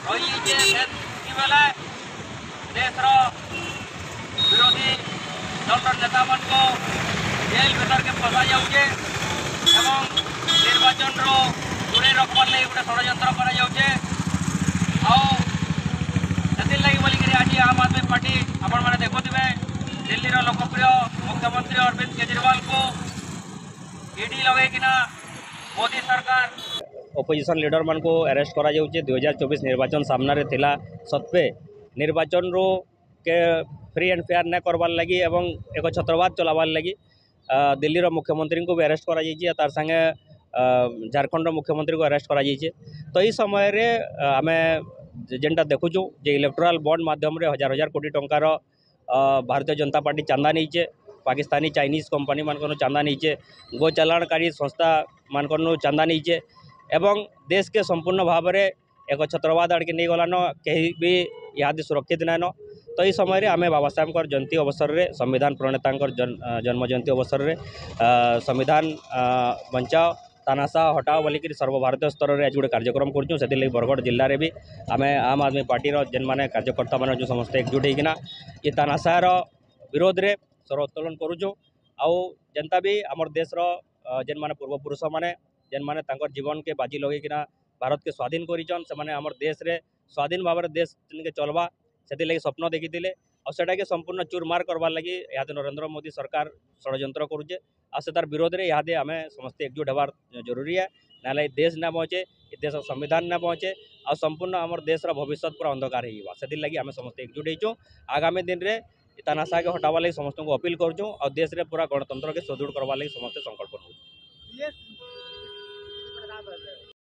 रही बेले देशर विरोधी दल नेता मान को जेल भीतर के फसा जाऊे निर्वाचन दूरे रखबार लगे गोटे षड्यंत्र कर आज आम आदमी पार्टी आपण मैंने देखुवे दिल्ली लोकप्रिय मुख्यमंत्री अरविंद केजरीवाल को ईडी लगेकिना मोदी सरकार ओपोजिशन लीडर मान को अरेस्ट करा जाउचे 2024 निर्वाचन सामना रे थिला सत्वे निर्वाचन रो के फ्री एंड फेयर न करवार लगी एवं एक छत्रवाद चलावार लगी दिल्ली रो मुख्यमंत्री को भी अरेस्ट करा जाइए तार संगे झारखंड रो मुख्यमंत्री को अरेस्ट करा जाइए। तो ये समय रे आमे जेनटा देखुचु जे इलेक्टोरल बॉन्ड माध्यम रे हजार हजार कोटी टंकार भारतीय जनता पार्टी चांदा नीचे पाकिस्तानी चाइनीज कंपनी मान चांदा नीचे गो चलाणकारी संस्था मान चांदा नीचे एवं देश के संपूर्ण भाव में एक छत्रवाद आड़के नहीं गलान कहीं भी यहाँ सुरक्षित नाइन। तो ये समय आम बाबा साहेब जयंती अवसर में संविधान प्रणेता जन्म जयंती अवसर में संविधान बचाओ तानाशाह हटाओ बोलिक सर्वभारतीय स्तर में आज गोटे कार्यक्रम करूँ से बरगढ़ जिले में भी आम आम आदमी पार्टी जेन मैंने कार्यकर्ता मैंने जो समस्त एकजुट होना ये तानाशाहर विरोध में स्वर उत्तोलन करुँ आउ जनता भी आमर देशर जेन मैंने पूर्वपुरुष मैंने जेन मैंने जीवन के बाजी लगेकिना भारत के स्वाधीन करिचन से माने आमर देश रे स्वाधीन भाव में देश के चलवा से लगी स्वप्न देखी और सेटा के संपूर्ण चूरमार करवार लगी यहाँ नरेंद्र मोदी सरकार षड्यंत्र करुचे से तार विरोध में यहाँ आम समस्त एकजुट होवार जरूरी है ना देश ना पहुँचे देश संविधान ना पहुँचे आ संपूर्ण आमर देशर भविष्य पूरा अंधकार से लगी आम समस्त एकजुट हो आगामी दिन में तानाशाह के हटावा लगी समस्त को अपील करूँ और देश में पूरा गणतंत्र के सुदृढ़ करवा लगी समस्त संकल्प नौ।